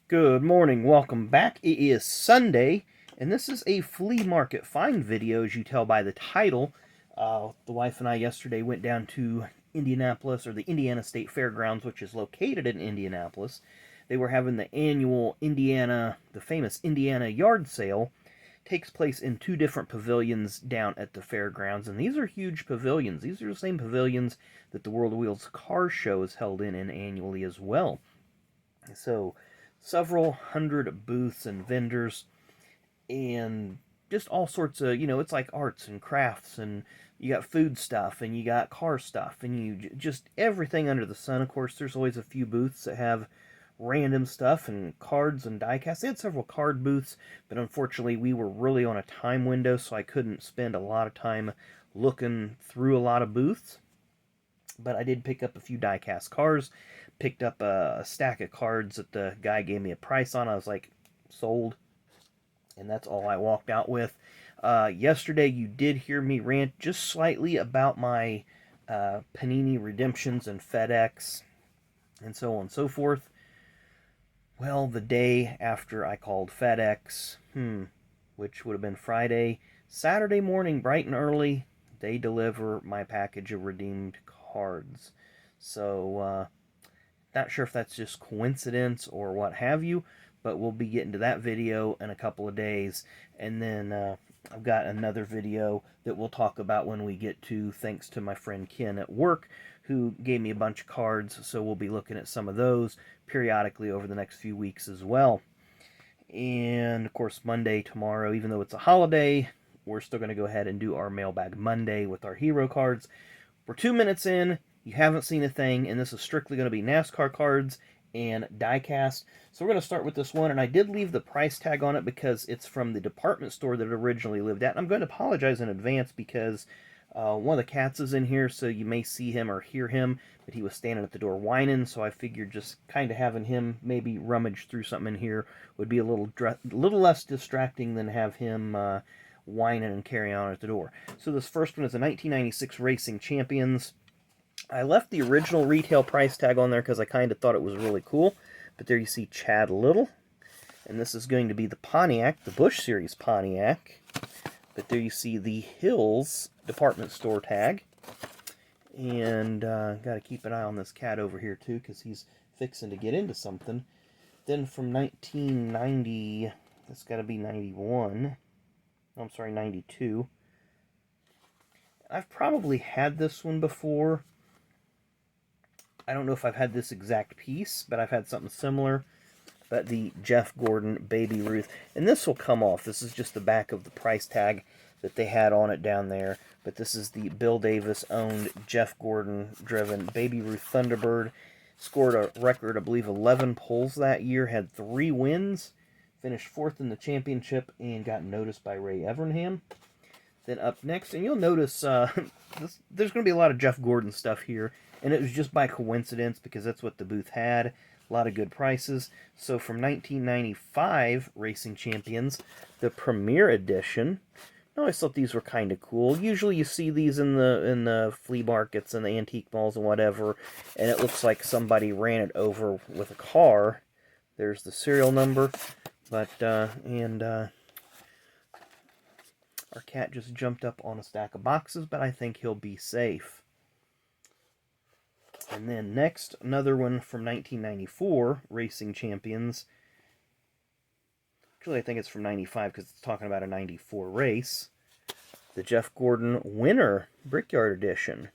Good morning, welcome back. It is Sunday, and this is a flea market find video, as you tell by the title. The wife and I yesterday went down to Indianapolis, or the Indiana State Fairgrounds, which is located in Indianapolis. They were having the annual the famous Indiana yard sale. Takes place in two different pavilions down at the fairgrounds, and these are huge pavilions. These are the same pavilions that the World of Wheels car show is held in annually as well. So, several hundred booths and vendors, and just all sorts of, it's like arts and crafts, and you got food stuff, and you got car stuff, and you just everything under the sun. Of course, there's always a few booths that have random stuff and cards and die-casts. They had several card booths, but unfortunately we were really on a time window, so I couldn't spend a lot of time looking through a lot of booths. But I did pick up a few die-cast cars, picked up a stack of cards that the guy gave me a price on. I was like, sold. And that's all I walked out with. Yesterday you did hear me rant just slightly about my Panini redemptions and FedEx and so on and so forth. Well, the day after I called FedEx, which would have been Friday, Saturday morning, bright and early, they deliver my package of redeemed cards. So, not sure if that's just coincidence or what have you, but we'll be getting to that video in a couple of days. And then I've got another video that we'll talk about when we get to, thanks to my friend Ken at work, who gave me a bunch of cards, so we'll be looking at some of those periodically over the next few weeks as well. And, of course, Monday, tomorrow, even though it's a holiday, we're still going to go ahead and do our Mailbag Monday with our hero cards. We're 2 minutes in, you haven't seen a thing, and this is strictly going to be NASCAR cards and die-cast. So we're going to start with this one, and I did leave the price tag on it because it's from the department store that it originally lived at. And I'm going to apologize in advance because one of the cats is in here, so you may see him or hear him, but he was standing at the door whining, so I figured just kind of having him maybe rummage through something in here would be a little less distracting than have him whining and carrying on at the door. So this first one is a 1996 Racing Champions. I left the original retail price tag on there because I kind of thought it was really cool, but there you see Chad Little, and this is going to be the Pontiac, the Busch Series Pontiac. But there you see the Hills department store tag. And got to keep an eye on this cat over here too, because he's fixing to get into something. Then from 1990, it's got to be 91. I'm sorry, 92. I've probably had this one before. I don't know if I've had this exact piece, but I've had something similar. But the Jeff Gordon Baby Ruth. And this will come off. This is just the back of the price tag that they had on it down there. But this is the Bill Davis owned, Jeff Gordon driven Baby Ruth Thunderbird. Scored a record, I believe, 11 poles that year. Had 3 wins. Finished 4th in the championship and got noticed by Ray Evernham. Then up next, and you'll notice there's going to be a lot of Jeff Gordon stuff here. And it was just by coincidence because that's what the booth had. A lot of good prices. So from 1995 Racing Champions, the Premier Edition. I always thought these were kind of cool. Usually you see these in the flea markets and the antique malls and whatever, and it looks like somebody ran it over with a car. There's the serial number, but our cat just jumped up on a stack of boxes, but I think he'll be safe. And then next, another one from 1994, Racing Champions. Actually, I think it's from 95 because it's talking about a 94 race. The Jeff Gordon Winner Brickyard Edition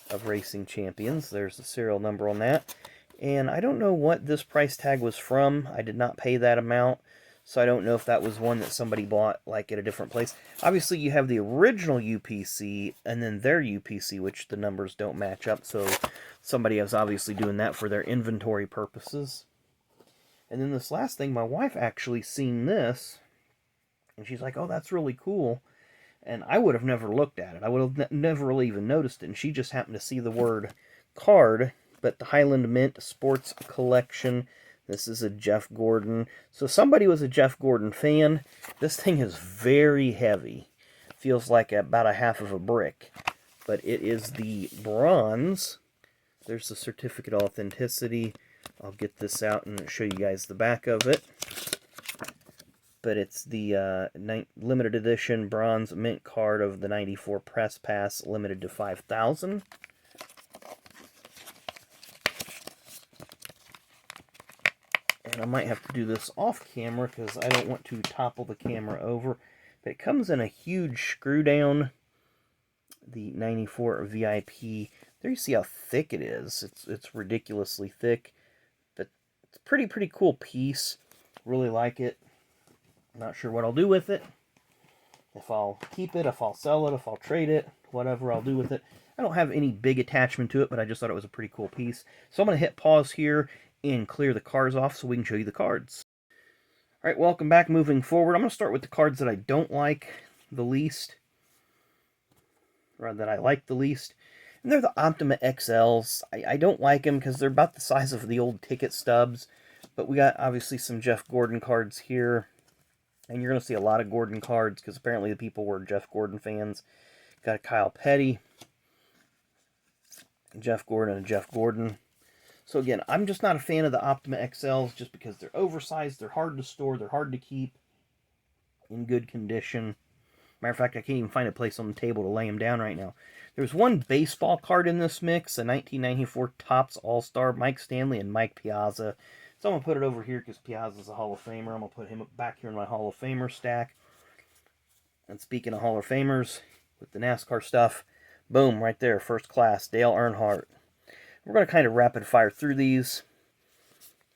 of Racing Champions. There's the serial number on that. And I don't know what this price tag was from. I did not pay that amount. So I don't know if that was one that somebody bought like at a different place. Obviously, you have the original UPC and then their UPC, which the numbers don't match up. So somebody is obviously doing that for their inventory purposes. And then this last thing, my wife actually seen this. And she's like, oh, that's really cool. And I would have never looked at it. I would have never really even noticed it. And she just happened to see the word card. But the Highland Mint Sports Collection. This is a Jeff Gordon. So somebody was a Jeff Gordon fan. This thing is very heavy. Feels like about a half of a brick. But it is the bronze. There's the certificate of authenticity I'll get this out and show you guys the back of it. But it's the limited edition bronze mint card of the 94 Press Pass, limited to 5,000. And I might have to do this off camera because I don't want to topple the camera over. But it comes in a huge screw down, the 94 VIP. There you see how thick it is. It's ridiculously thick, but it's a pretty cool piece. Really like it. Not sure what I'll do with it. If I'll keep it, if I'll sell it, if I'll trade it, whatever I'll do with it. I don't have any big attachment to it, but I just thought it was a pretty cool piece. So I'm going to hit pause here and clear the cards off so we can show you the cards. Alright, welcome back. Moving forward, I'm going to start with the cards that I don't like the least. Or that I like the least. And they're the Optima XLs. I don't like them because they're about the size of the old ticket stubs. But we got, obviously, some Jeff Gordon cards here. And you're going to see a lot of Gordon cards, because apparently the people were Jeff Gordon fans. Got a Kyle Petty, Jeff Gordon, and Jeff Gordon. So again, I'm just not a fan of the Optima XLs, just because they're oversized, they're hard to store, they're hard to keep in good condition. Matter of fact, I can't even find a place on the table to lay them down right now. There's one baseball card in this mix, a 1994 Topps All-Star, Mike Stanley and Mike Piazza. So I'm going to put it over here because Piazza's a Hall of Famer. I'm going to put him back here in my Hall of Famer stack. And speaking of Hall of Famers, with the NASCAR stuff, boom, right there, first class, Dale Earnhardt. We're going to kind of rapid fire through these,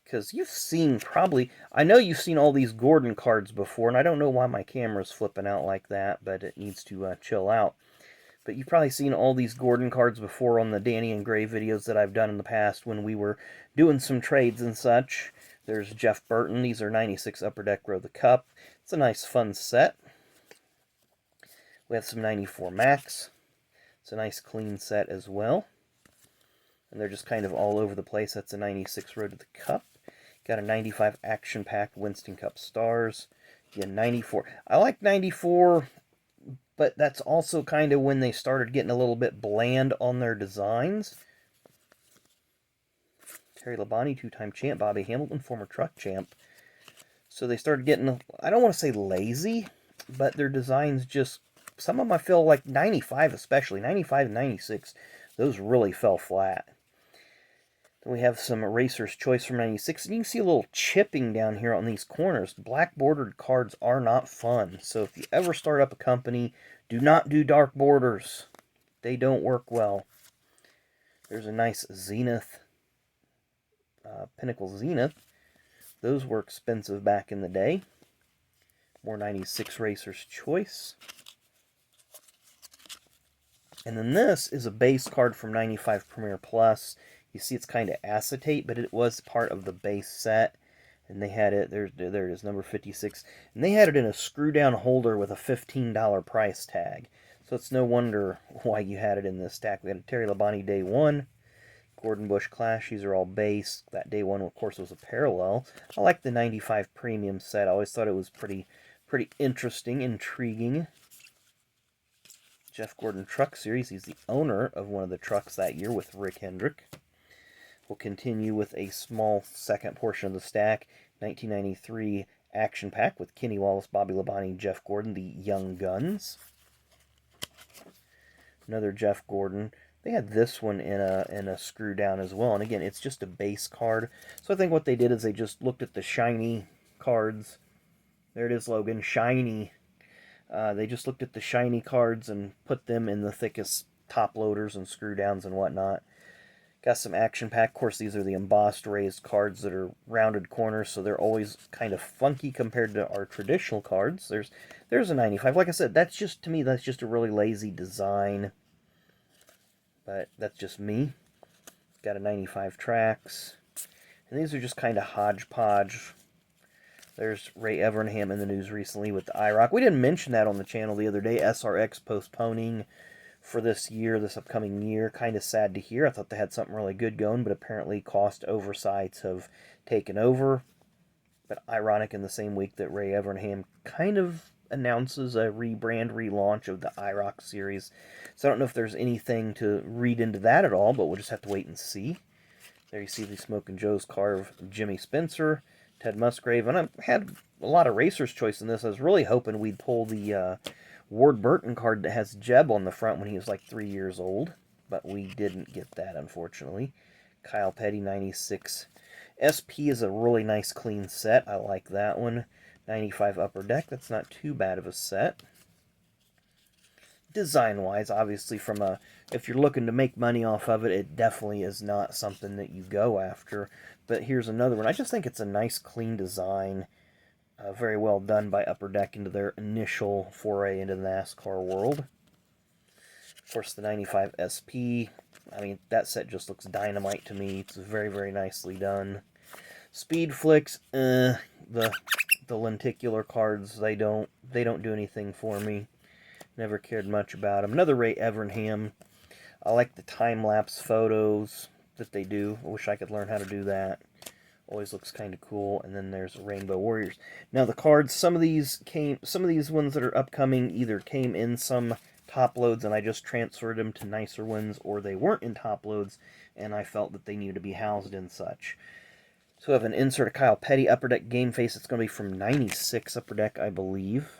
because you've seen probably, I know you've seen all these Gordon cards before, and I don't know why my camera's flipping out like that, but it needs to chill out. But you've probably seen all these Gordon cards before on the Danny and Gray videos that I've done in the past when we were doing some trades and such. There's Jeff Burton. These are 96 Upper Deck Row the Cup. It's a nice, fun set. We have some 94 Max. It's a nice, clean set as well. And they're just kind of all over the place. That's a 96 Road to the Cup. Got a 95 Action Pack Winston Cup Stars. Yeah, 94. I like 94... but that's also kind of when they started getting a little bit bland on their designs. Terry Labonte, two-time champ. Bobby Hamilton, former truck champ. So they started getting, I don't want to say lazy, but their designs just, some of them I feel like 95 especially, 95 and 96, those really fell flat. Then we have some Racer's Choice from 96, and you can see a little chipping down here on these corners. Black bordered cards are not fun, so if you ever start up a company, do not do dark borders. They don't work well. There's a nice Zenith, Pinnacle Zenith. Those were expensive back in the day. More 96 Racer's Choice. And then this is a base card from 95 Premier Plus. You see it's kind of acetate, but it was part of the base set. And they had it, there it is, number 56. And they had it in a screw-down holder with a $15 price tag. So it's no wonder why you had it in this stack. We had a Terry Labonte Day 1, Gordon Bush Clash. These are all base. That Day 1, of course, was a parallel. I like the 95 Premium set. I always thought it was pretty interesting, intriguing. Jeff Gordon Truck Series. He's the owner of one of the trucks that year with Rick Hendrick. We'll continue with a small second portion of the stack. 1993 Action Pack with Kenny Wallace, Bobby Labonte, Jeff Gordon, the Young Guns. Another Jeff Gordon. They had this one in a screw down as well. And again, it's just a base card. So I think what they did is they just looked at the shiny cards. There it is, Logan. Shiny. They just looked at the shiny cards and put them in the thickest top loaders and screw downs and whatnot. Got some Action Pack. Of course, these are the embossed raised cards that are rounded corners, so they're always kind of funky compared to our traditional cards. There's a 95. Like I said, that's just, to me, that's just a really lazy design. But that's just me. Got a 95 Tracks. And these are just kind of hodgepodge. There's Ray Evernham in the news recently with the IROC. We didn't mention that on the channel the other day. SRX postponing for this year, this upcoming year. Kind of sad to hear. I thought they had something really good going, but apparently cost oversights have taken over. But ironic, in the same week that Ray Evernham kind of announces a rebrand, relaunch of the IROC series. So I don't know if there's anything to read into that at all, but we'll just have to wait and see. There you see the Smokin' Joe's carve Jimmy Spencer, Ted Musgrave, and I had a lot of Racer's Choice in this. I was really hoping we'd pull the Ward Burton card that has Jeb on the front when he was like 3 years old, but we didn't get that, unfortunately. Kyle Petty, 96. SP is a really nice clean set. I like that one. 95 Upper Deck. That's not too bad of a set. Design-wise, obviously, if you're looking to make money off of it, it definitely is not something that you go after. But here's another one. I just think it's a nice, clean design. Very well done by Upper Deck into their initial foray into the NASCAR world. Of course, the 95 SP. I mean, that set just looks dynamite to me. It's very, very nicely done. Speed Flicks, the lenticular cards, they don't do anything for me. Never cared much about them. Another Ray Evernham. I like the time-lapse photos that they do. I wish I could learn how to do that. Always looks kind of cool. And then there's Rainbow Warriors. Now the cards, some of these ones that are upcoming either came in some top loads and I just transferred them to nicer ones, or they weren't in top loads and I felt that they needed to be housed in such. So we have an insert of Kyle Petty Upper Deck Game Face. It's going to be from 96 Upper Deck, I believe.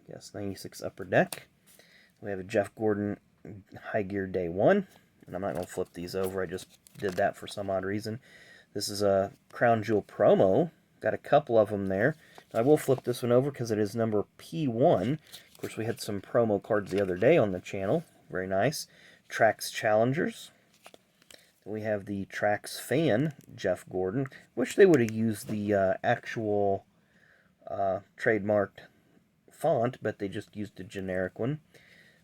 Yes, 96 Upper Deck. We have a Jeff Gordon High Gear Day 1. And I'm not going to flip these over. I just did that for some odd reason. This is a Crown Jewel promo. Got a couple of them there. I will flip this one over because it is number P1. Of course, we had some promo cards the other day on the channel. Very nice. Trax Challengers. We have the Trax Fan, Jeff Gordon. Wish they would have used the actual trademarked font, but they just used a generic one.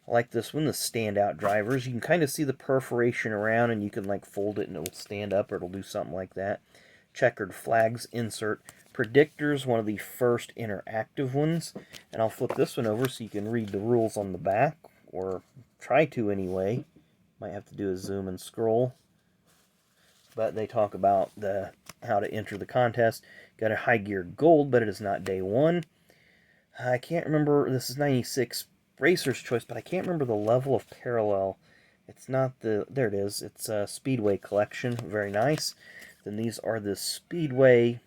I like this one, the Standout Drivers. You can kind of see the perforation around, and you can like fold it and it'll stand up, or it'll do something like that. Checkered Flags insert. Predictors, one of the first interactive ones. And I'll flip this one over so you can read the rules on the back, or try to anyway. Might have to do a zoom and scroll. But they talk about how to enter the contest. Got a High Gear Gold, but it is not day 1. I can't remember, this is 96 Racer's Choice, but I can't remember the level of parallel. It's not there it is. It's a Speedway Collection. Very nice. Then these are the Speedway.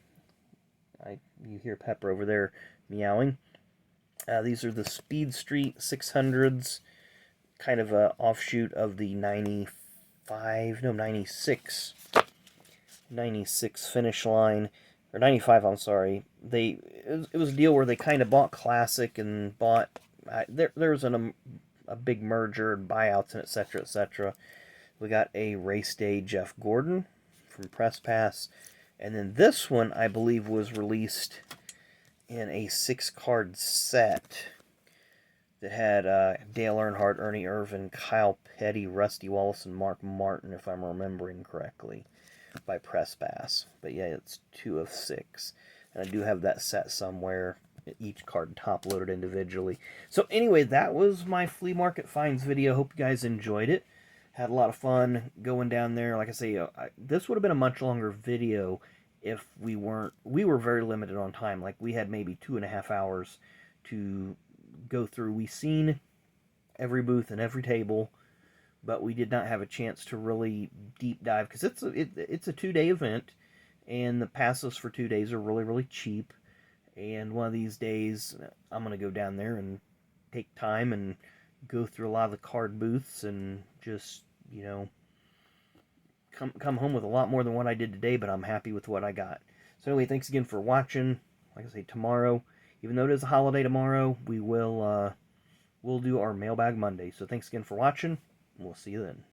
You hear Pepper over there meowing. These are the Speed Street 600s. Kind of a offshoot of the 96 Finish Line. Or 95, I'm sorry. It was a deal where they kind of bought Classic and bought... there was a big merger and buyouts and etc. etc. We got a Race Day Jeff Gordon from Press Pass. And then this one, I believe, was released in a 6-card set that had Dale Earnhardt, Ernie Irvan, Kyle Petty, Rusty Wallace, and Mark Martin, if I'm remembering correctly, by Press Pass. But yeah, it's 2 of 6. And I do have that set somewhere, each card top loaded individually. So anyway, that was my flea market finds video. Hope you guys enjoyed it. Had a lot of fun going down there. Like I say, this would have been a much longer video if we were very limited on time. Like, we had maybe 2.5 hours to go through. We seen every booth and every table, but we did not have a chance to really deep dive because it's a 2-day event, and the passes for 2 days are really, really cheap. And one of these days, I'm going to go down there and take time and go through a lot of the card booths and just, you know, come home with a lot more than what I did today, but I'm happy with what I got. So anyway, thanks again for watching. Like I say, tomorrow, even though it is a holiday tomorrow, we'll do our Mailbag Monday. So thanks again for watching, and we'll see you then.